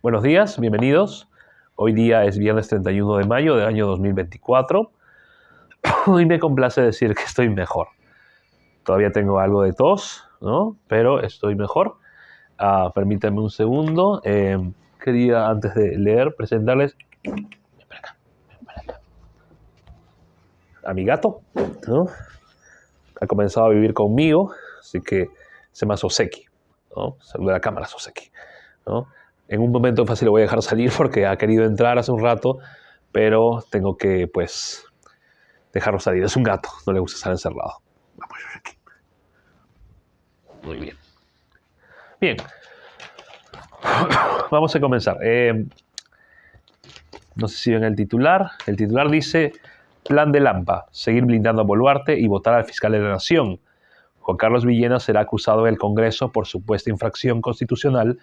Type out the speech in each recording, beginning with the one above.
Buenos días, bienvenidos. Hoy día es viernes 31 de mayo del año 2024 y me complace decir que estoy mejor. Todavía tengo algo de tos, ¿no? Pero estoy mejor. Permítanme un segundo. Quería, antes de leer, presentarles a mi gato, ¿no? Ha comenzado a vivir conmigo, así que se llama Soseki, ¿no? Saluda a la cámara, Soseki, ¿no? En un momento fácil lo voy a dejar salir porque ha querido entrar hace un rato, pero tengo que, pues, dejarlo salir. Es un gato, no le gusta estar encerrado. Vamos, Soseki. Muy bien. Bien. Vamos a comenzar. No sé si ven el titular. El titular dice: Plan de Lampa, seguir blindando a Boluarte y votar al fiscal de la Nación. Juan Carlos Villena será acusado en el Congreso por supuesta infracción constitucional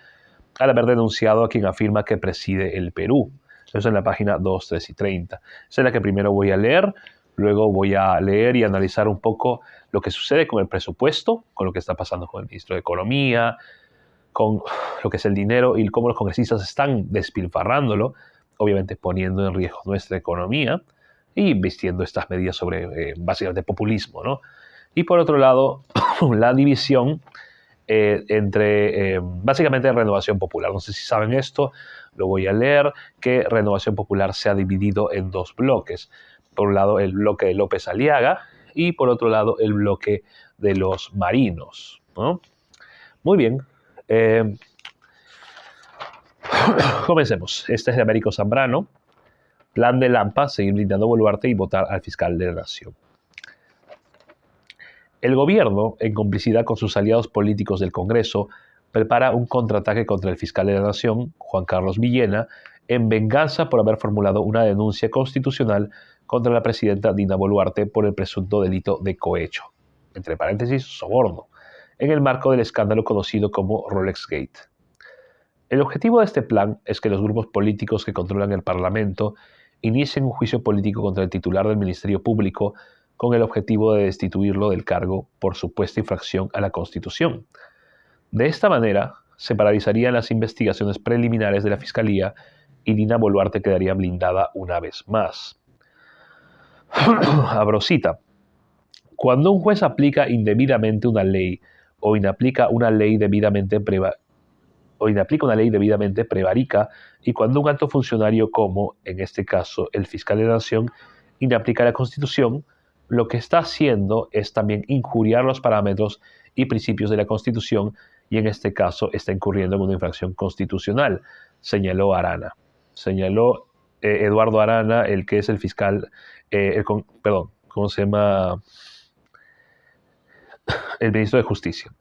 al haber denunciado a quien afirma que preside el Perú. Eso en la página 2, 3 y 30. Esa es la que primero voy a leer, luego voy a leer y analizar un poco lo que sucede con el presupuesto, con lo que está pasando con el ministro de Economía, con lo que es el dinero y cómo los congresistas están despilfarrándolo, obviamente poniendo en riesgo nuestra economía y vistiendo estas medidas sobre básicamente populismo, ¿no? Y por otro lado, la división entre básicamente Renovación Popular. No sé si saben esto, lo voy a leer, que Renovación Popular se ha dividido en dos bloques. Por un lado, el bloque de López Aliaga y por otro lado, el bloque de los marinos, ¿no? Muy bien. Comencemos. Este es de Américo Zambrano. Plan de Lampa, seguir blindando a Boluarte y votar al fiscal de la Nación. El gobierno, en complicidad con sus aliados políticos del Congreso, prepara un contraataque contra el fiscal de la Nación, Juan Carlos Villena, en venganza por haber formulado una denuncia constitucional contra la presidenta Dina Boluarte por el presunto delito de cohecho, entre paréntesis, soborno, en el marco del escándalo conocido como Rolex Gate. El objetivo de este plan es que los grupos políticos que controlan el Parlamento inicien un juicio político contra el titular del Ministerio Público con el objetivo de destituirlo del cargo por supuesta infracción a la Constitución. De esta manera, se paralizarían las investigaciones preliminares de la Fiscalía y Dina Boluarte quedaría blindada una vez más. Abro cita. Cuando un juez aplica indebidamente una ley o inaplica una ley debidamente prevarica y cuando un alto funcionario como, en este caso, el fiscal de la Nación, inaplica la Constitución, lo que está haciendo es también injuriar los parámetros y principios de la Constitución y en este caso está incurriendo en una infracción constitucional, señaló Arana. Señaló Eduardo Arana, el que es el fiscal, ¿cómo se llama? El ministro de Justicia.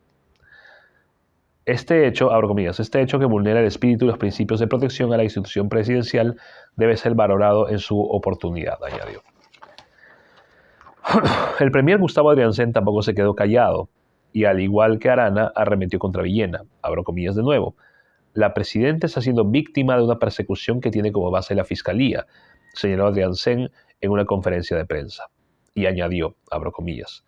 Este hecho, abro comillas, este hecho que vulnera el espíritu y los principios de protección a la institución presidencial debe ser valorado en su oportunidad, añadió. El premier Gustavo Adrianzen tampoco se quedó callado y, al igual que Arana, arremetió contra Villena. Abro comillas de nuevo. La presidenta está siendo víctima de una persecución que tiene como base la fiscalía, señaló Adrianzen en una conferencia de prensa. Y añadió, abro comillas,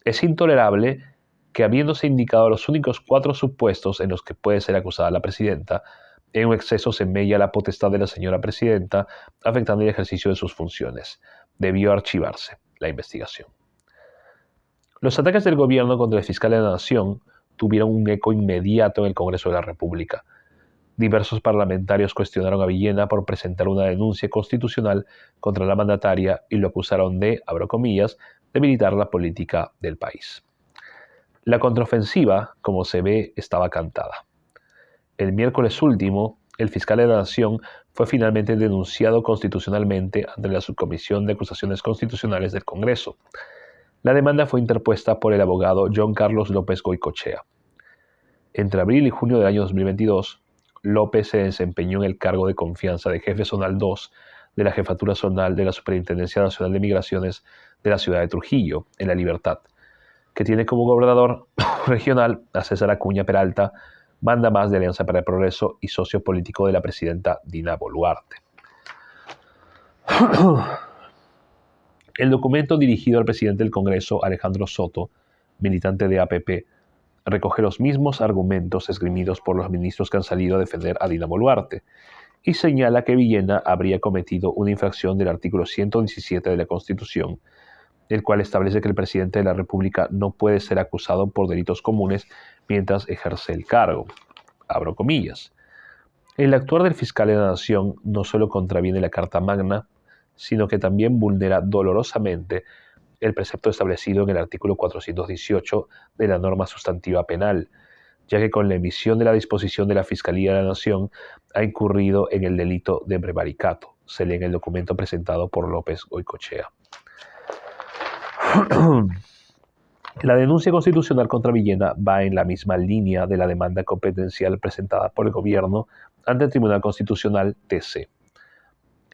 es intolerable que, habiéndose indicado los únicos 4 supuestos en los que puede ser acusada la presidenta, en un exceso se mella la potestad de la señora presidenta, afectando el ejercicio de sus funciones. Debió archivarse la investigación. Los ataques del gobierno contra el fiscal de la Nación tuvieron un eco inmediato en el Congreso de la República. Diversos parlamentarios cuestionaron a Villena por presentar una denuncia constitucional contra la mandataria y lo acusaron de, abro comillas, debilitar la política del país. La contraofensiva, como se ve, estaba cantada. El miércoles último, el fiscal de la Nación fue finalmente denunciado constitucionalmente ante la Subcomisión de Acusaciones Constitucionales del Congreso. La demanda fue interpuesta por el abogado John Carlos López Goicoechea. Entre abril y junio del año 2022, López se desempeñó en el cargo de confianza de jefe zonal 2 de la Jefatura Zonal de la Superintendencia Nacional de Migraciones de la ciudad de Trujillo, en La Libertad, que tiene como gobernador regional a César Acuña Peralta, manda más de Alianza para el Progreso y socio político de la presidenta Dina Boluarte. El documento dirigido al presidente del Congreso, Alejandro Soto, militante de APP, recoge los mismos argumentos esgrimidos por los ministros que han salido a defender a Dina Boluarte y señala que Villena habría cometido una infracción del artículo 117 de la Constitución, el cual establece que el presidente de la República no puede ser acusado por delitos comunes mientras ejerce el cargo. Abro comillas. El actuar del fiscal de la Nación no solo contraviene la Carta Magna, sino que también vulnera dolorosamente el precepto establecido en el artículo 418 de la norma sustantiva penal, ya que con la emisión de la disposición de la Fiscalía de la Nación ha incurrido en el delito de prevaricato, se lee en el documento presentado por López Goicoechea. La denuncia constitucional contra Villena va en la misma línea de la demanda competencial presentada por el gobierno ante el Tribunal Constitucional TC.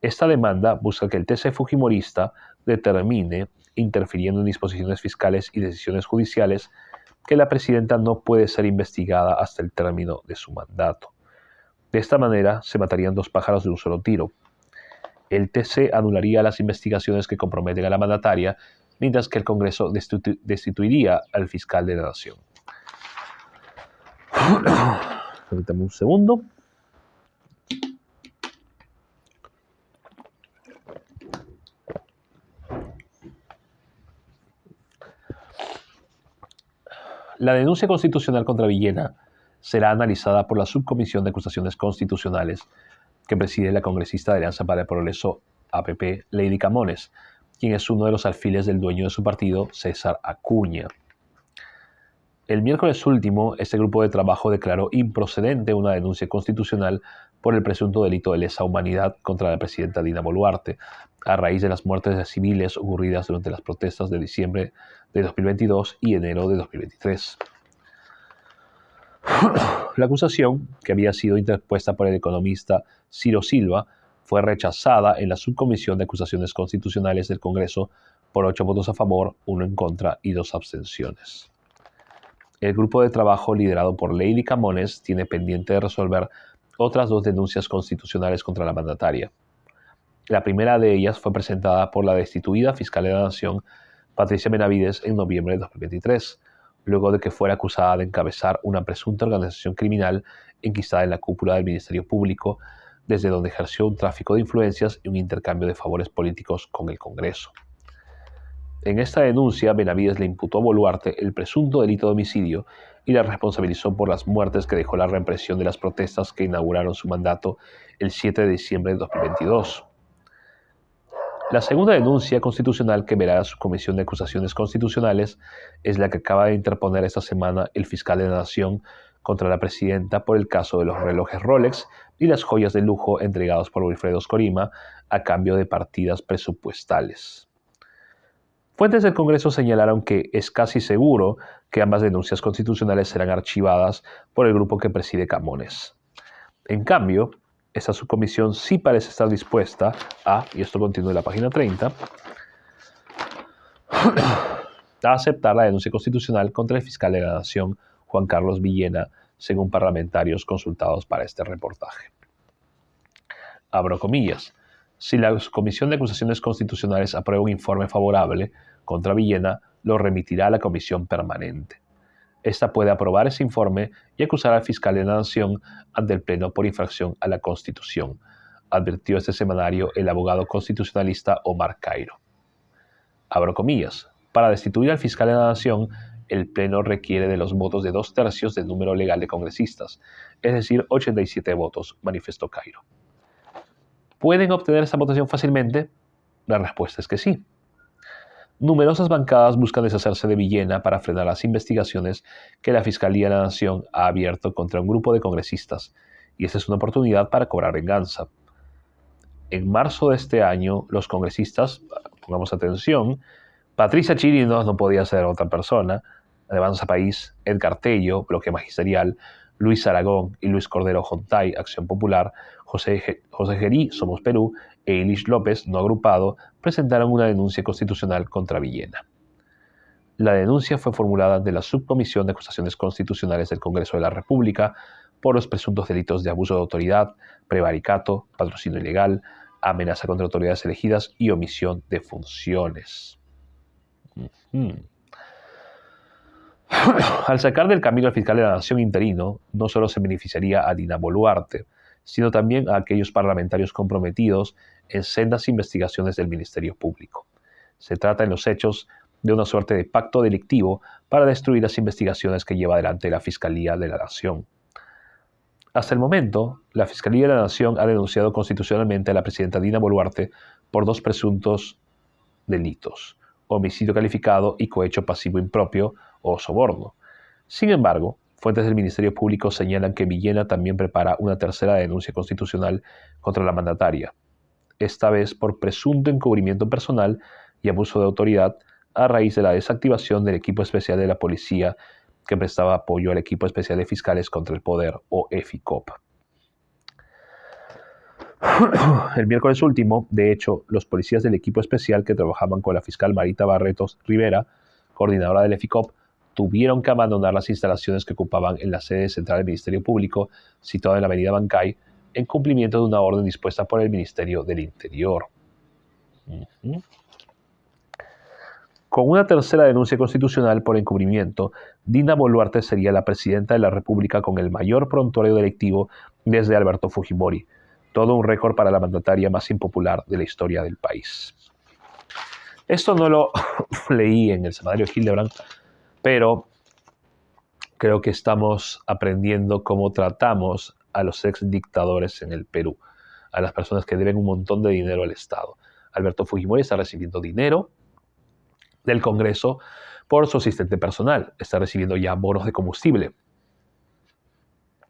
Esta demanda busca que el TC fujimorista determine, interfiriendo en disposiciones fiscales y decisiones judiciales, que la presidenta no puede ser investigada hasta el término de su mandato. De esta manera se matarían dos pájaros de un solo tiro. El TC anularía las investigaciones que comprometen a la mandataria, mientras que el Congreso destituiría al fiscal de la Nación. Permítame un segundo. La denuncia constitucional contra Villena será analizada por la Subcomisión de Acusaciones Constitucionales que preside la congresista de Alianza para el Progreso APP, Lady Camones, quien es uno de los alfiles del dueño de su partido, César Acuña. El miércoles último, este grupo de trabajo declaró improcedente una denuncia constitucional por el presunto delito de lesa humanidad contra la presidenta Dina Boluarte, a raíz de las muertes de civiles ocurridas durante las protestas de diciembre de 2022 y enero de 2023. La acusación, que había sido interpuesta por el economista Ciro Silva, fue rechazada en la Subcomisión de Acusaciones Constitucionales del Congreso por 8 votos a favor, 1 en contra y 2 abstenciones. El grupo de trabajo liderado por Lady Camones tiene pendiente de resolver otras 2 denuncias constitucionales contra la mandataria. La primera de ellas fue presentada por la destituida fiscal de la Nación, Patricia Benavides, en noviembre de 2023, luego de que fuera acusada de encabezar una presunta organización criminal enquistada en la cúpula del Ministerio Público, desde donde ejerció un tráfico de influencias y un intercambio de favores políticos con el Congreso. En esta denuncia, Benavides le imputó a Boluarte el presunto delito de homicidio y la responsabilizó por las muertes que dejó la represión de las protestas que inauguraron su mandato el 7 de diciembre de 2022. La segunda denuncia constitucional que verá a su Comisión de Acusaciones Constitucionales es la que acaba de interponer esta semana el fiscal de la Nación contra la presidenta por el caso de los relojes Rolex y las joyas de lujo entregados por Wilfredo Scorima a cambio de partidas presupuestales. Fuentes del Congreso señalaron que es casi seguro que ambas denuncias constitucionales serán archivadas por el grupo que preside Camones. En cambio, esta subcomisión sí parece estar dispuesta a, y esto continúa en la página 30, a aceptar la denuncia constitucional contra el fiscal de la Nación, Juan Carlos Villena, según parlamentarios consultados para este reportaje. Abro comillas. Si la Comisión de Acusaciones Constitucionales aprueba un informe favorable contra Villena, lo remitirá a la Comisión Permanente. Esta puede aprobar ese informe y acusar al fiscal de la Nación ante el Pleno por infracción a la Constitución, advirtió este semanario el abogado constitucionalista Omar Cairo. Abro comillas. Para destituir al fiscal de la Nación, el Pleno requiere de los votos de 2/3 del número legal de congresistas, es decir, 87 votos, manifestó Cairo. ¿Pueden obtener esta votación fácilmente? La respuesta es que sí. Numerosas bancadas buscan deshacerse de Villena para frenar las investigaciones que la Fiscalía de la Nación ha abierto contra un grupo de congresistas, y esta es una oportunidad para cobrar venganza. En marzo de este año, los congresistas, pongamos atención, Patricia Chirinos, no podía ser otra persona, Avanza País, Edgar Tello, Bloque Magisterial, Luis Aragón y Luis Cordero Jontay, Acción Popular, José Gerí, Somos Perú, e Ilish López, no agrupado, presentaron una denuncia constitucional contra Villena. La denuncia fue formulada ante la Subcomisión de Acusaciones Constitucionales del Congreso de la República por los presuntos delitos de abuso de autoridad, prevaricato, patrocinio ilegal, amenaza contra autoridades elegidas y omisión de funciones. Al sacar del camino al fiscal de la Nación interino, no solo se beneficiaría a Dina Boluarte, sino también a aquellos parlamentarios comprometidos en sendas investigaciones del Ministerio Público. Se trata en los hechos de una suerte de pacto delictivo para destruir las investigaciones que lleva adelante la Fiscalía de la Nación. Hasta el momento, la Fiscalía de la Nación ha denunciado constitucionalmente a la presidenta Dina Boluarte por 2 presuntos delitos: homicidio calificado y cohecho pasivo impropio o soborno. Sin embargo, fuentes del Ministerio Público señalan que Villena también prepara una tercera denuncia constitucional contra la mandataria, esta vez por presunto encubrimiento personal y abuso de autoridad a raíz de la desactivación del equipo especial de la policía que prestaba apoyo al equipo especial de fiscales contra el poder, o EFICOP. El miércoles último, de hecho, los policías del equipo especial que trabajaban con la fiscal Marita Barretos Rivera, coordinadora del EFICOP, tuvieron que abandonar las instalaciones que ocupaban en la sede central del Ministerio Público, situada en la avenida Bancay, en cumplimiento de una orden dispuesta por el Ministerio del Interior. Con una tercera denuncia constitucional por encubrimiento, Dina Boluarte sería la presidenta de la República con el mayor prontuario delictivo desde Alberto Fujimori. Todo un récord para la mandataria más impopular de la historia del país. Esto no lo leí en el semanario Hildebrand, pero creo que estamos aprendiendo cómo tratamos a los ex dictadores en el Perú, a las personas que deben un montón de dinero al Estado. Alberto Fujimori está recibiendo dinero del Congreso por su asistente personal, está recibiendo ya bonos de combustible.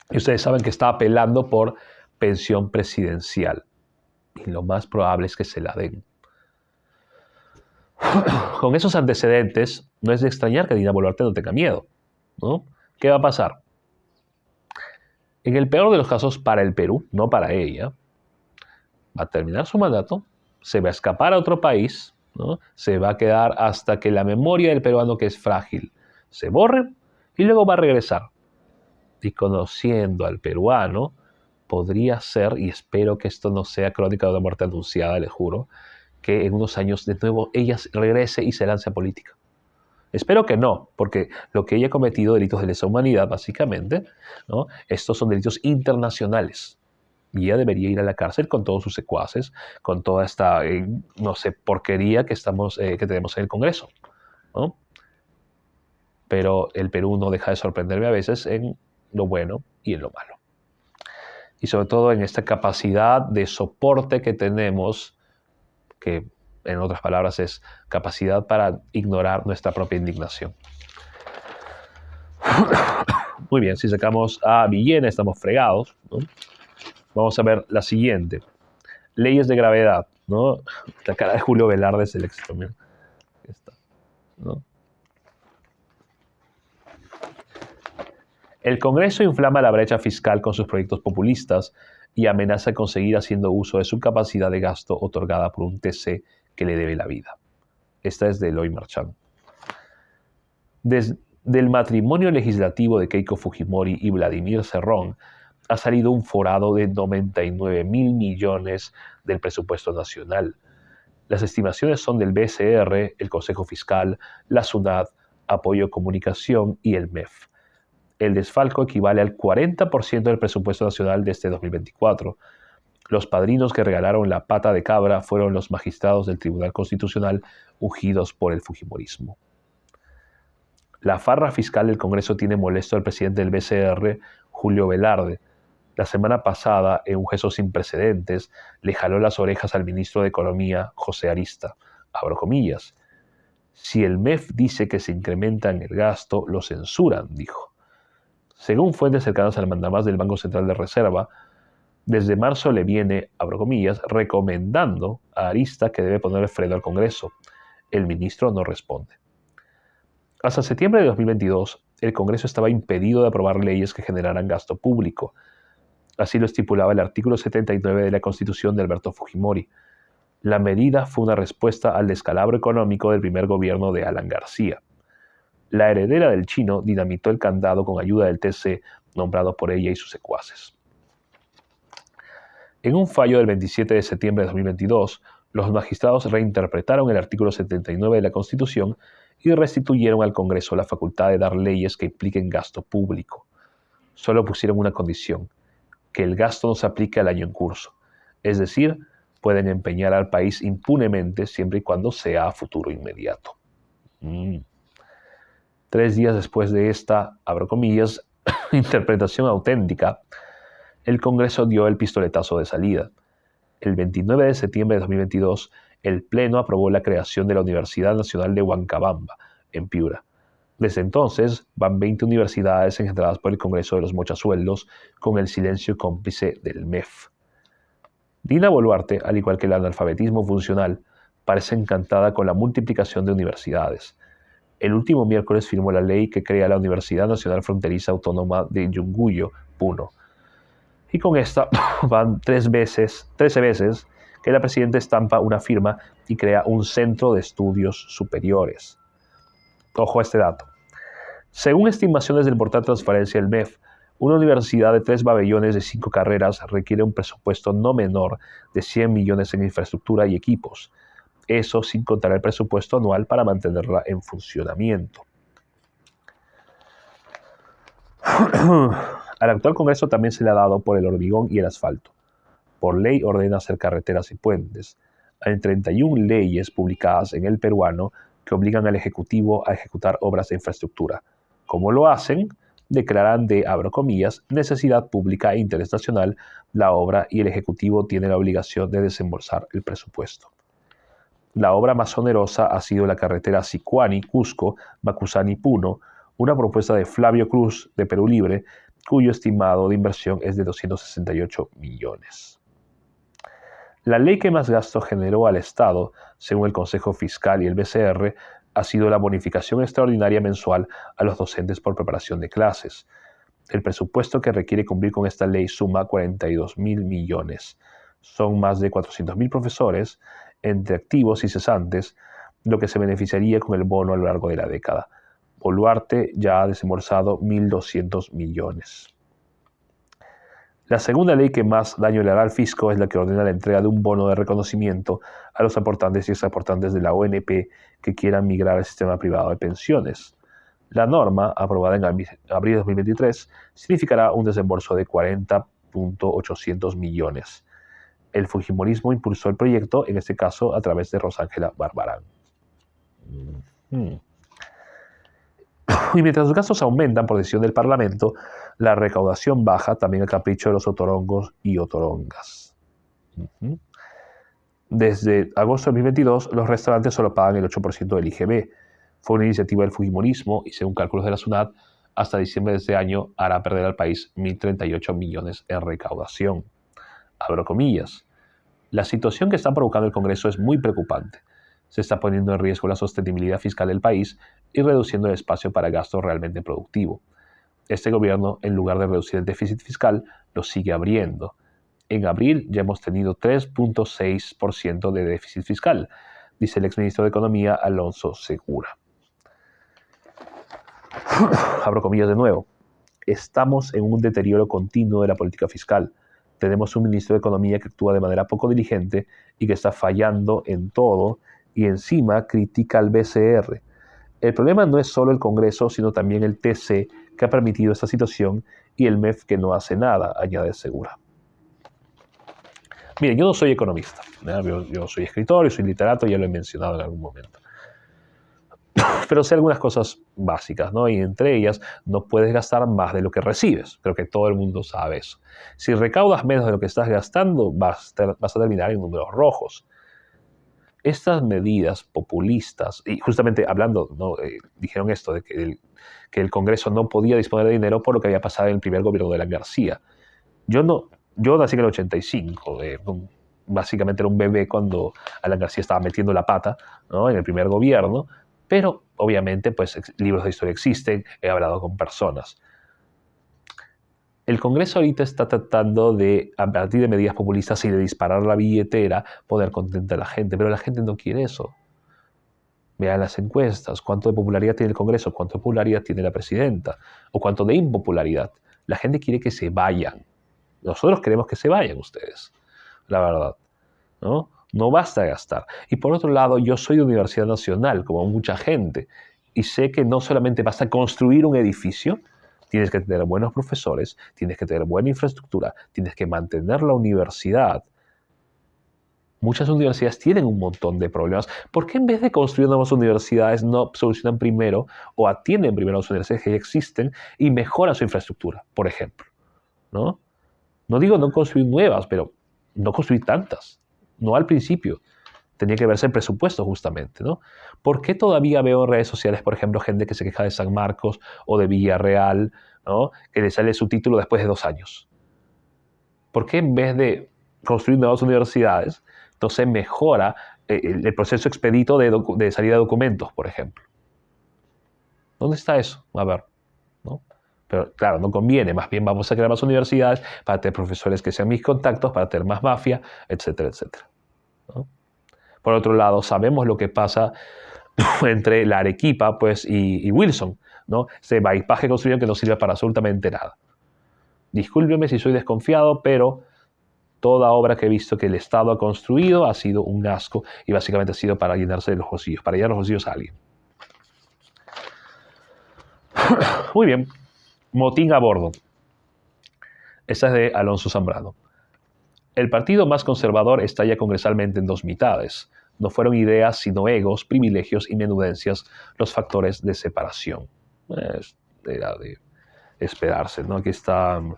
Y ustedes saben que está apelando por pensión presidencial. Y lo más probable es que se la den. Con esos antecedentes, no es de extrañar que Dina Boluarte no tenga miedo, ¿no? ¿Qué va a pasar? En el peor de los casos para el Perú, no para ella, va a terminar su mandato, se va a escapar a otro país, ¿no? Se va a quedar hasta que la memoria del peruano, que es frágil, se borre y luego va a regresar. Y conociendo al peruano, podría ser, y espero que esto no sea crónica de una muerte anunciada, les juro, que en unos años de nuevo ella regrese y se lance a política. Espero que no, porque lo que ella ha cometido, delitos de lesa humanidad, básicamente, ¿no? Estos son delitos internacionales. Y ella debería ir a la cárcel con todos sus secuaces, con toda esta, no sé, porquería que tenemos en el Congreso, ¿no? Pero el Perú no deja de sorprenderme a veces en lo bueno y en lo malo. Y sobre todo en esta capacidad de soporte que tenemos, que en otras palabras es capacidad para ignorar nuestra propia indignación. Muy bien, si sacamos a Villena estamos fregados, ¿no? Vamos a ver la siguiente. Leyes de gravedad, ¿no? La cara de Julio Velarde es el éxito, mira. Aquí está, ¿no? El Congreso inflama la brecha fiscal con sus proyectos populistas y amenaza con seguir haciendo uso de su capacidad de gasto otorgada por un TC que le debe la vida. Esta es de Eloy Marchand. Desde el matrimonio legislativo de Keiko Fujimori y Vladimir Cerrón ha salido un forado de 99.000 millones del presupuesto nacional. Las estimaciones son del BCR, el Consejo Fiscal, la SUNAT, Apoyo Comunicación y el MEF. El desfalco equivale al 40% del presupuesto nacional de este 2024. Los padrinos que regalaron la pata de cabra fueron los magistrados del Tribunal Constitucional ungidos por el fujimorismo. La farra fiscal del Congreso tiene molesto al presidente del BCR, Julio Velarde. La semana pasada, en un gesto sin precedentes, le jaló las orejas al ministro de Economía, José Arista. Abro comillas. Si el MEF dice que se incrementa en el gasto, lo censuran, dijo. Según fuentes cercanas al mandamás del Banco Central de Reserva, desde marzo le viene, abro comillas, recomendando a Arista que debe poner freno al Congreso. El ministro no responde. Hasta septiembre de 2022, el Congreso estaba impedido de aprobar leyes que generaran gasto público. Así lo estipulaba el artículo 79 de la Constitución de Alberto Fujimori. La medida fue una respuesta al descalabro económico del primer gobierno de Alan García. La heredera del chino dinamitó el candado con ayuda del TC, nombrado por ella y sus secuaces. En un fallo del 27 de septiembre de 2022, Los magistrados reinterpretaron el artículo 79 de la Constitución y restituyeron al Congreso la facultad de dar leyes que impliquen gasto público. Solo pusieron una condición: que el gasto no se aplique al año en curso. Es decir, pueden empeñar al país impunemente siempre y cuando sea a futuro inmediato. 3 días después de esta, abro comillas, interpretación auténtica, el Congreso dio el pistoletazo de salida. El 29 de septiembre de 2022, el Pleno aprobó la creación de la Universidad Nacional de Huancabamba, en Piura. Desde entonces, van 20 universidades engendradas por el Congreso de los Mochasueldos, con el silencio cómplice del MEF. Dina Boluarte, al igual que el analfabetismo funcional, parece encantada con la multiplicación de universidades. El último miércoles firmó la ley que crea la Universidad Nacional Fronteriza Autónoma de Yunguyo, Puno. Y con esta van 13 veces que la presidenta estampa una firma y crea un centro de estudios superiores. Ojo a este dato. Según estimaciones del portal Transparencia del MEF, una universidad de 3 pabellones de 5 carreras requiere un presupuesto no menor de 100 millones en infraestructura y equipos. Eso sin contar el presupuesto anual para mantenerla en funcionamiento. Al actual Congreso también se le ha dado por el hormigón y el asfalto. Por ley ordena hacer carreteras y puentes. Hay 31 leyes publicadas en El Peruano que obligan al Ejecutivo a ejecutar obras de infraestructura. ¿Cómo lo hacen? Declaran de, abro comillas, necesidad pública e interés nacional la obra y el Ejecutivo tiene la obligación de desembolsar el presupuesto. La obra más onerosa ha sido la carretera Sicuani-Cusco, Macusani-Puno, una propuesta de Flavio Cruz de Perú Libre, cuyo estimado de inversión es de 268 millones. La ley que más gasto generó al Estado, según el Consejo Fiscal y el BCR, ha sido la bonificación extraordinaria mensual a los docentes por preparación de clases. El presupuesto que requiere cumplir con esta ley suma 42.000 millones. Son más de 400.000 profesores, entre activos y cesantes, lo que se beneficiaría con el bono a lo largo de la década. Boluarte ya ha desembolsado 1.200 millones. La segunda ley que más daño le hará al fisco es la que ordena la entrega de un bono de reconocimiento a los aportantes y exaportantes de la ONP que quieran migrar al sistema privado de pensiones. La norma, aprobada en abril de 2023, significará un desembolso de 40.800 millones. El fujimorismo impulsó el proyecto, en este caso a través de Rosángela Barbarán. Y mientras los gastos aumentan por decisión del Parlamento, la recaudación baja también a capricho de los otorongos y otorongas. Desde agosto de 2022, los restaurantes solo pagan el 8% del IGB. Fue una iniciativa del fujimorismo y, según cálculos de la SUNAT, hasta diciembre de este año hará perder al país 1.038 millones en recaudación. Abro comillas. La situación que está provocando el Congreso es muy preocupante. Se está poniendo en riesgo la sostenibilidad fiscal del país y reduciendo el espacio para gasto realmente productivo. Este gobierno, en lugar de reducir el déficit fiscal, lo sigue abriendo. En abril ya hemos tenido 3.6% de déficit fiscal, dice el exministro de Economía Alonso Segura. Abro comillas de nuevo. Estamos en un deterioro continuo de la política fiscal. Tenemos un ministro de Economía que actúa de manera poco diligente y que está fallando en todo y encima critica al BCR. El problema no es solo el Congreso, sino también el TC que ha permitido esta situación y el MEF que no hace nada, añade Segura. Miren, yo no soy economista, yo soy escritor, yo soy literato, ya lo he mencionado en algún momento. Pero sé algunas cosas básicas, ¿no? Y entre ellas, no puedes gastar más de lo que recibes. Creo que todo el mundo sabe eso. Si recaudas menos de lo que estás gastando, vas a terminar en números rojos. Estas medidas populistas, y justamente hablando, ¿no? Dijeron esto, de que el Congreso no podía disponer de dinero por lo que había pasado en el primer gobierno de Alan García. Yo nací en el 85, básicamente era un bebé cuando Alan García estaba metiendo la pata, ¿no? En el primer gobierno, pero obviamente pues libros de historia existen, he hablado con personas. El Congreso ahorita está tratando de, a partir de medidas populistas y de disparar la billetera, poder contentar a la gente, pero la gente no quiere eso. Vean las encuestas, cuánto de popularidad tiene el Congreso, cuánto de popularidad tiene la presidenta, o cuánto de impopularidad. La gente quiere que se vayan. Nosotros queremos que se vayan ustedes, la verdad, ¿no? No basta gastar. Y por otro lado, yo soy de Universidad Nacional, como mucha gente, y sé que no solamente basta construir un edificio, tienes que tener buenos profesores, tienes que tener buena infraestructura, tienes que mantener la universidad. Muchas universidades tienen un montón de problemas. ¿Por qué en vez de construir nuevas universidades no solucionan primero o atienden primero a las universidades que ya existen y mejoran su infraestructura, por ejemplo? ¿No? No digo no construir nuevas, pero no construir tantas. No al principio. Tenía que verse el presupuesto justamente, ¿no? ¿Por qué todavía veo en redes sociales, por ejemplo, gente que se queja de San Marcos o de Villarreal, ¿no? Que le sale su título después de 2 años? ¿Por qué en vez de construir nuevas universidades, entonces mejora el proceso expedito de salida de documentos, por ejemplo? ¿Dónde está eso? A ver, ¿no? Pero claro, no conviene. Más bien vamos a crear más universidades para tener profesores que sean mis contactos, para tener más mafia, etcétera, etcétera, ¿no? Por otro lado, sabemos lo que pasa entre la Arequipa pues, y Wilson, ¿no? Ese bypass construido que no sirve para absolutamente nada. Discúlpeme si soy desconfiado, pero toda obra que he visto que el Estado ha construido ha sido un asco y básicamente ha sido para llenarse de los bolsillos, para llenar los bolsillos a alguien. Muy bien. Motín a bordo. Esta es de Alonso Zambrano. El partido más conservador estalla congresalmente en 2 mitades. No fueron ideas, sino egos, privilegios y menudencias los factores de separación. Era de esperarse, ¿no? Aquí están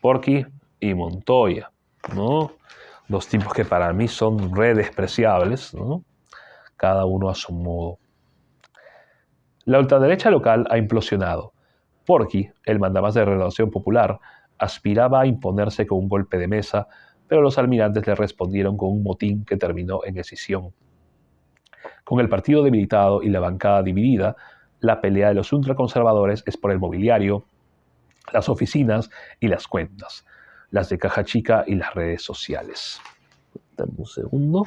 Porky y Montoya, ¿no? 2 tipos que para mí son re despreciables, ¿no? Cada uno a su modo. La ultraderecha local ha implosionado. Porky, el mandamás de Renovación Popular, aspiraba a imponerse con un golpe de mesa, pero los almirantes le respondieron con un motín que terminó en escisión. Con el partido debilitado y la bancada dividida, la pelea de los ultraconservadores es por el mobiliario, las oficinas y las cuentas, las de caja chica y las redes sociales. Dame un segundo.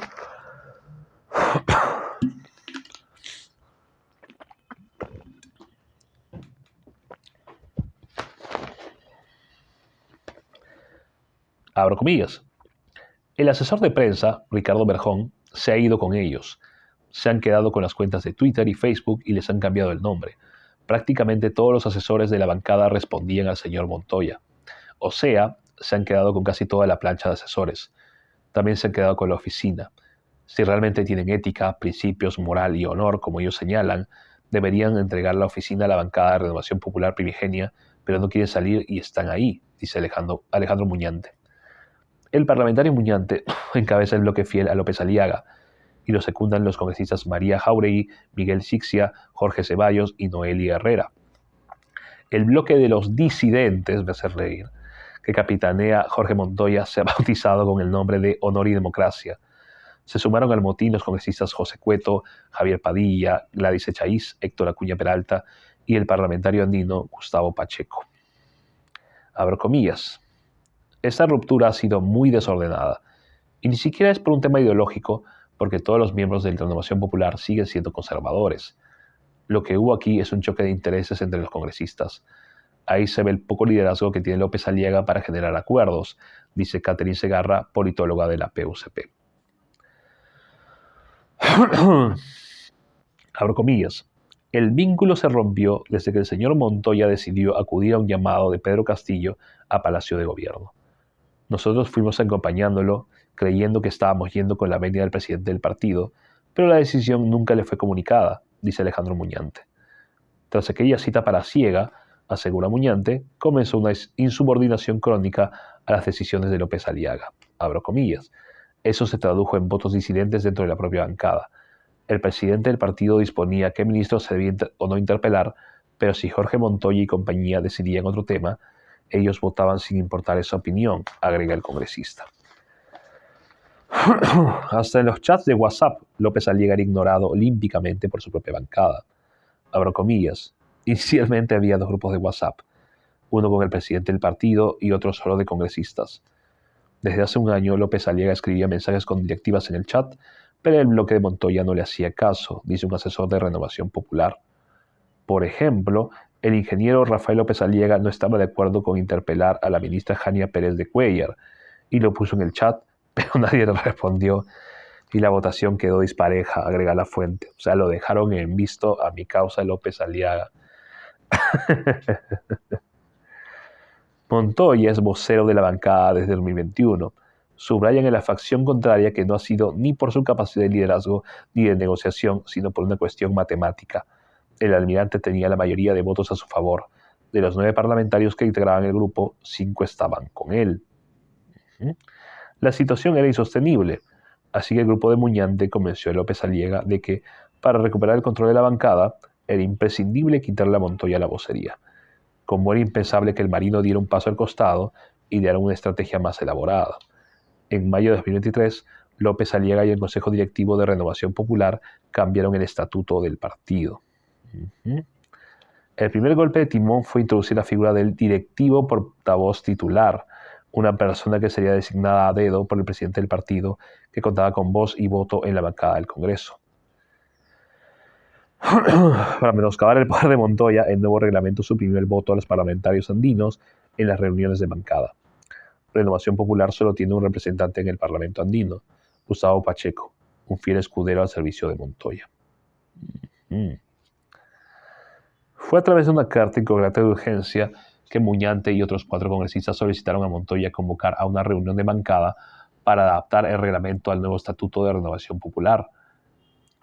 Abro comillas. El asesor de prensa, Ricardo Berjón, se ha ido con ellos. Se han quedado con las cuentas de Twitter y Facebook y les han cambiado el nombre. Prácticamente todos los asesores de la bancada respondían al señor Montoya. O sea, se han quedado con casi toda la plancha de asesores. También se han quedado con la oficina. Si realmente tienen ética, principios, moral y honor, como ellos señalan, deberían entregar la oficina a la bancada de Renovación Popular primigenia, pero no quieren salir y están ahí, dice Alejandro Muñante. El parlamentario Muñante encabeza el bloque fiel a López Aliaga y lo secundan los congresistas María Jáuregui, Miguel Sixia, Jorge Ceballos y Noelia Herrera. El bloque de los disidentes, me hace reír, que capitanea Jorge Montoya, se ha bautizado con el nombre de Honor y Democracia. Se sumaron al motín los congresistas José Cueto, Javier Padilla, Gladys Echaíz, Héctor Acuña Peralta y el parlamentario andino Gustavo Pacheco. Abro comillas. Esta ruptura ha sido muy desordenada, y ni siquiera es por un tema ideológico, porque todos los miembros de la Renovación Popular siguen siendo conservadores. Lo que hubo aquí es un choque de intereses entre los congresistas. Ahí se ve el poco liderazgo que tiene López Aliaga para generar acuerdos, dice Catherine Segarra, politóloga de la PUCP. Abro comillas. El vínculo se rompió desde que el señor Montoya decidió acudir a un llamado de Pedro Castillo a Palacio de Gobierno. Nosotros fuimos acompañándolo, creyendo que estábamos yendo con la venia del presidente del partido, pero la decisión nunca le fue comunicada, dice Alejandro Muñante. Tras aquella cita palaciega, asegura Muñante, comenzó una insubordinación crónica a las decisiones de López Aliaga. Abro comillas. Eso se tradujo en votos disidentes dentro de la propia bancada. El presidente del partido disponía qué ministro se debía o no interpelar, pero si Jorge Montoya y compañía decidían otro tema, ellos votaban sin importar esa opinión, agrega el congresista. Hasta en los chats de WhatsApp, López Aliaga era ignorado olímpicamente por su propia bancada. Abro comillas. Inicialmente había 2 grupos de WhatsApp, uno con el presidente del partido y otro solo de congresistas. Desde hace un año, López Aliaga escribía mensajes con directivas en el chat, pero el bloque de Montoya no le hacía caso, dice un asesor de Renovación Popular. Por ejemplo, el ingeniero Rafael López Aliaga no estaba de acuerdo con interpelar a la ministra Jania Pérez de Cuéllar y lo puso en el chat pero nadie nos respondió y la votación quedó dispareja, agrega la fuente. O sea, lo dejaron en visto a mi causa López Aliaga. Montoya es vocero de la bancada desde 2021. Subrayan en la facción contraria que no ha sido ni por su capacidad de liderazgo ni de negociación, sino por una cuestión matemática. El almirante tenía la mayoría de votos a su favor. De los 9 parlamentarios que integraban el grupo, 5 estaban con él. La situación era insostenible, así que el grupo de Muñante convenció a López Aliaga de que, para recuperar el control de la bancada, era imprescindible quitarle a Montoya la vocería. Como era impensable que el marino diera un paso al costado, idearon una estrategia más elaborada. En mayo de 2023, López Aliaga y el Consejo Directivo de Renovación Popular cambiaron el estatuto del partido. El primer golpe de timón fue introducir la figura del directivo portavoz titular, una persona que sería designada a dedo por el presidente del partido, que contaba con voz y voto en la bancada del Congreso. Para menoscabar el poder de Montoya, el nuevo reglamento suprimió el voto a los parlamentarios andinos en las reuniones de bancada. Renovación Popular solo tiene un representante en el Parlamento andino, Gustavo Pacheco, un fiel escudero al servicio de Montoya. Fue a través de una carta y con carácter de urgencia que Muñante y otros 4 congresistas solicitaron a Montoya convocar a una reunión de bancada para adaptar el reglamento al nuevo Estatuto de Renovación Popular.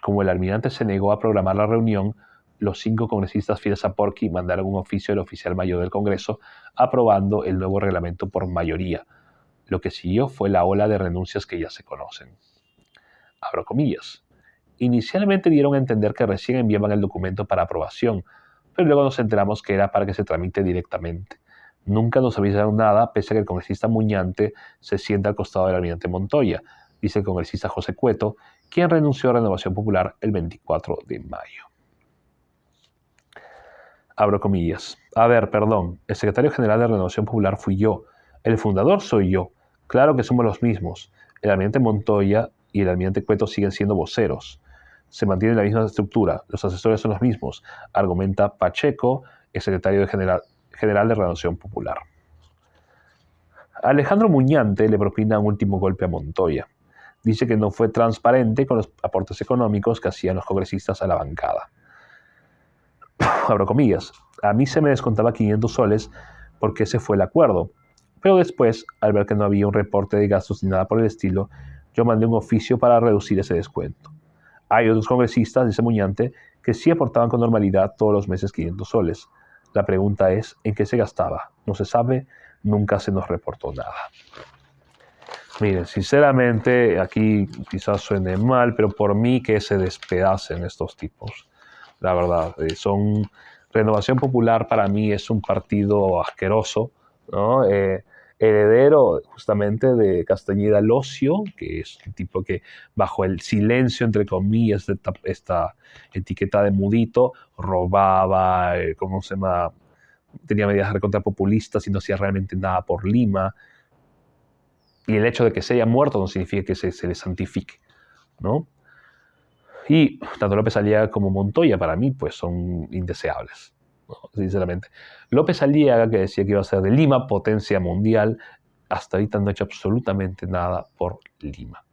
Como el almirante se negó a programar la reunión, los 5 congresistas fieles a Porky mandaron un oficio al oficial mayor del Congreso aprobando el nuevo reglamento por mayoría. Lo que siguió fue la ola de renuncias que ya se conocen. Abro comillas. Inicialmente dieron a entender que recién enviaban el documento para aprobación, pero luego nos enteramos que era para que se tramite directamente. Nunca nos avisaron nada, pese a que el congresista Muñante se sienta al costado del almirante Montoya, dice el congresista José Cueto, quien renunció a Renovación Popular el 24 de mayo. Abro comillas. A ver, perdón, el secretario general de Renovación Popular fui yo. El fundador soy yo. Claro que somos los mismos. El almirante Montoya y el almirante Cueto siguen siendo voceros. Se mantiene la misma estructura. Los asesores son los mismos, argumenta Pacheco, el secretario general de Renovación Popular. Alejandro Muñante le propina un último golpe a Montoya. Dice que no fue transparente con los aportes económicos que hacían los congresistas a la bancada. Abro comillas. A mí se me descontaba 500 soles porque ese fue el acuerdo. Pero después, al ver que no había un reporte de gastos ni nada por el estilo, yo mandé un oficio para reducir ese descuento. Hay otros congresistas, dice Muñante, que sí aportaban con normalidad todos los meses 500 soles. La pregunta es, ¿en qué se gastaba? No se sabe, nunca se nos reportó nada. Miren, sinceramente, aquí quizás suene mal, pero por mí que se despedacen estos tipos. La verdad, Renovación Popular para mí es un partido asqueroso, ¿no? Heredero justamente de Castañeda Locio, que es un tipo que bajo el silencio, entre comillas, de esta etiqueta de mudito, robaba, tenía medidas recontrapopulistas y no hacía realmente nada por Lima. Y el hecho de que se haya muerto no significa que se le santifique, ¿no? Y tanto López Aliaga como Montoya para mí pues son indeseables, ¿no? Sinceramente. López Aliaga, que decía que iba a ser de Lima potencia mundial, hasta ahorita no ha hecho absolutamente nada por Lima.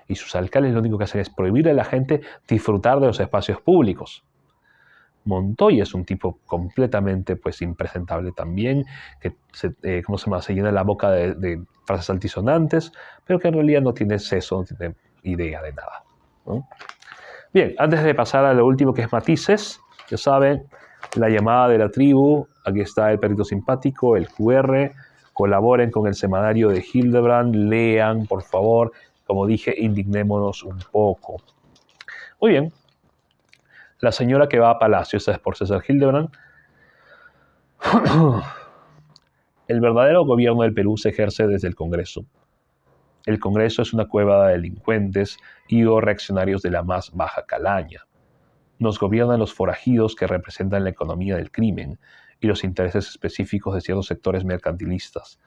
Y sus alcaldes lo único que hacen es prohibirle a la gente disfrutar de los espacios públicos. Montoya es un tipo completamente pues impresentable también, que se llena la boca de frases altisonantes, pero que en realidad no tiene seso, no tiene idea de nada, ¿no? Bien, antes de pasar a lo último que es matices, ya saben, la llamada de la tribu, aquí está el perrito simpático, el QR, colaboren con el semanario de Hildebrand, lean, por favor, como dije, indignémonos un poco. Muy bien, la señora que va a Palacio, esa es por César Hildebrand. El verdadero gobierno del Perú se ejerce desde el Congreso. El Congreso es una cueva de delincuentes y o reaccionarios de la más baja calaña. Nos gobiernan los forajidos que representan la economía del crimen y los intereses específicos de ciertos sectores mercantilistas,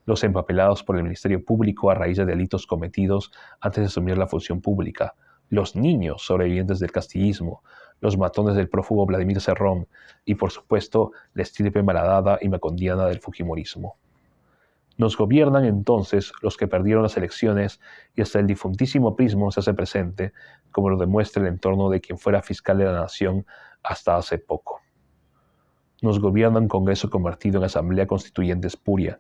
los empapelados por el Ministerio Público a raíz de delitos cometidos antes de asumir la función pública, los niños sobrevivientes del castillismo, los matones del prófugo Vladimir Cerrón y, por supuesto, la estirpe malhadada y macondiana del fujimorismo. Nos gobiernan entonces los que perdieron las elecciones y hasta el difuntísimo prismo se hace presente, como lo demuestra el entorno de quien fuera fiscal de la nación hasta hace poco. Nos gobierna un Congreso convertido en asamblea constituyente espuria,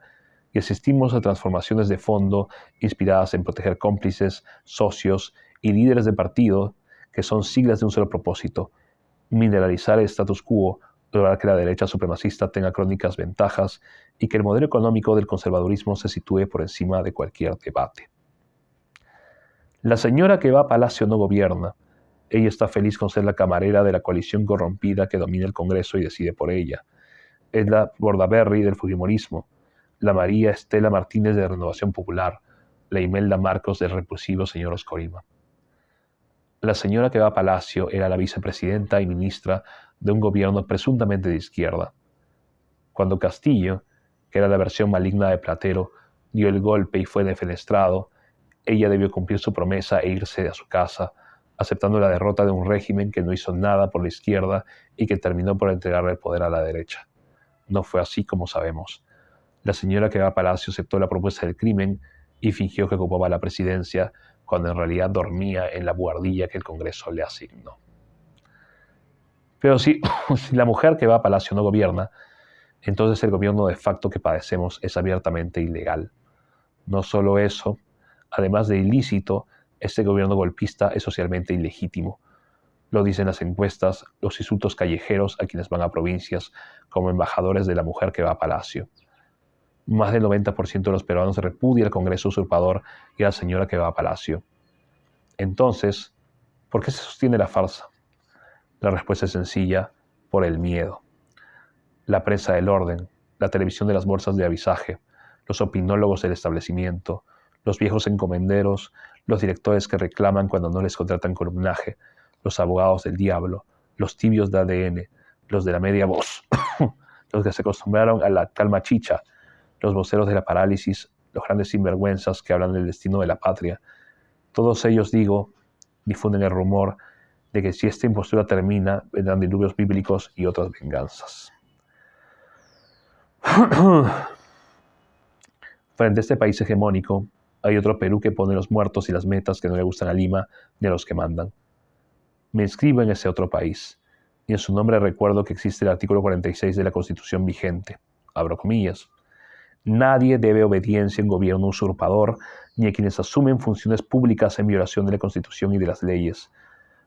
y asistimos a transformaciones de fondo inspiradas en proteger cómplices, socios y líderes de partido que son siglas de un solo propósito: mineralizar el status quo, lograr que la derecha supremacista tenga crónicas ventajas y que el modelo económico del conservadurismo se sitúe por encima de cualquier debate. La señora que va a Palacio no gobierna. Ella está feliz con ser la camarera de la coalición corrompida que domina el Congreso y decide por ella. Es la Bordaberry del fujimorismo, la María Estela Martínez de Renovación Popular, la Imelda Marcos del repulsivo señor Oscorima. La señora que va a Palacio era la vicepresidenta y ministra de un gobierno presuntamente de izquierda. Cuando Castillo, que era la versión maligna de Platero, dio el golpe y fue defenestrado, ella debió cumplir su promesa e irse a su casa, aceptando la derrota de un régimen que no hizo nada por la izquierda y que terminó por entregarle el poder a la derecha. No fue así como sabemos. La señora que va a Palacio aceptó la propuesta del crimen y fingió que ocupaba la presidencia, cuando en realidad dormía en la buhardilla que el Congreso le asignó. Pero si la mujer que va a Palacio no gobierna, entonces el gobierno de facto que padecemos es abiertamente ilegal. No solo eso, además de ilícito, este gobierno golpista es socialmente ilegítimo. Lo dicen las encuestas, los insultos callejeros a quienes van a provincias como embajadores de la mujer que va a Palacio. Más del 90% de los peruanos repudia el Congreso usurpador y a la señora que va a Palacio. Entonces, ¿por qué se sostiene la farsa? La respuesta es sencilla: por el miedo. La prensa del orden, la televisión de las bolsas de avisaje, los opinólogos del establecimiento, los viejos encomenderos, los directores que reclaman cuando no les contratan columnaje, los abogados del diablo, los tibios de ADN, los de la media voz, los que se acostumbraron a la calma chicha, los voceros de la parálisis, los grandes sinvergüenzas que hablan del destino de la patria. Todos ellos, digo, difunden el rumor de que si esta impostura termina, vendrán diluvios bíblicos y otras venganzas. Frente a este país hegemónico, hay otro Perú que pone los muertos y las metas que no le gustan a Lima ni a los que mandan. Me inscribo en ese otro país, y en su nombre recuerdo que existe el artículo 46 de la Constitución vigente. Abro comillas. Nadie debe obediencia en gobierno usurpador, ni a quienes asumen funciones públicas en violación de la Constitución y de las leyes.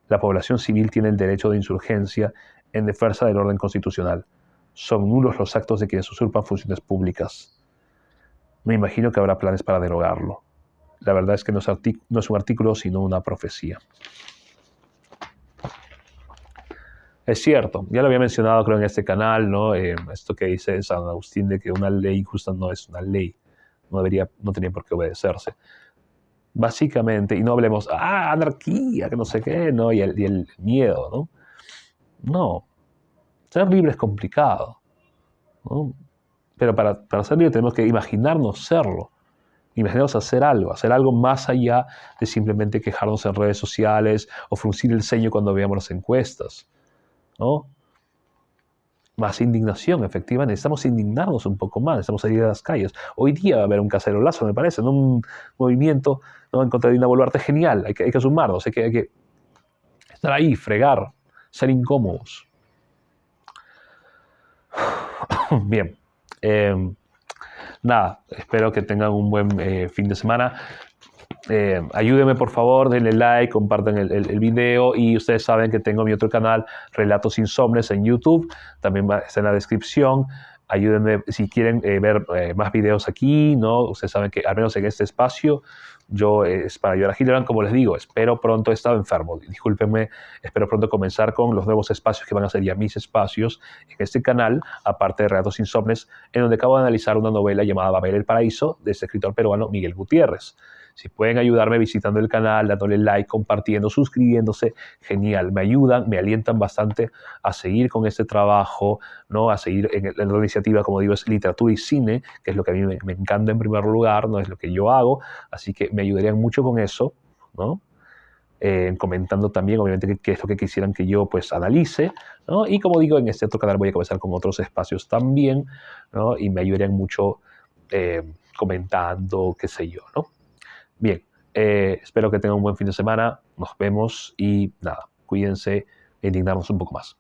La población civil tiene el derecho de insurgencia en defensa del orden constitucional. Son nulos los actos de quienes usurpan funciones públicas. Me imagino que habrá planes para derogarlo. La verdad es que no es un artículo, sino una profecía. Es cierto, ya lo había mencionado creo en este canal, ¿no? Esto que dice San Agustín de que una ley injusta no es una ley, no tenía por qué obedecerse. Básicamente, y no hablemos, anarquía, que no sé qué, ¿no? Y el miedo, ¿no? No, ser libre es complicado, ¿no? Pero para ser libre tenemos que imaginarnos serlo, imaginarnos hacer algo más allá de simplemente quejarnos en redes sociales o fruncir el ceño cuando veamos las encuestas, ¿no? Más indignación, efectivamente. Necesitamos indignarnos un poco más, necesitamos salir a las calles. Hoy día va a haber un cacerolazo, me parece, ¿no? Un movimiento, ¿no?, en contra de Dina Boluarte genial. Hay que sumarnos, hay que estar ahí, fregar, ser incómodos. Bien. Nada, espero que tengan un buen fin de semana. Ayúdenme por favor, denle like, compartan el video, y ustedes saben que tengo mi otro canal, Relatos Insomnes, en YouTube, también está en la descripción. Ayúdenme si quieren ver más videos aquí, ¿no? Ustedes saben que al menos en este espacio yo es para ayudar a Hildebrand. Como les digo, espero pronto, he estado enfermo, discúlpenme, espero pronto comenzar con los nuevos espacios que van a ser ya mis espacios en este canal, aparte de Relatos Insomnes, en donde acabo de analizar una novela llamada Babel el Paraíso, de este escritor peruano Miguel Gutiérrez. Si pueden ayudarme visitando el canal, dándole like, compartiendo, suscribiéndose, genial. Me ayudan, me alientan bastante a seguir con este trabajo, ¿no? A seguir en la iniciativa, como digo, es literatura y cine, que es lo que a mí me encanta en primer lugar, no es lo que yo hago. Así que me ayudarían mucho con eso, ¿no? Comentando también, obviamente, qué es lo que quisieran que yo pues analice, ¿no? Y como digo, en este otro canal voy a comenzar con otros espacios también, ¿no? Y me ayudarían mucho comentando, qué sé yo, ¿no? Bien, espero que tengan un buen fin de semana, nos vemos y nada, cuídense e indignarnos un poco más.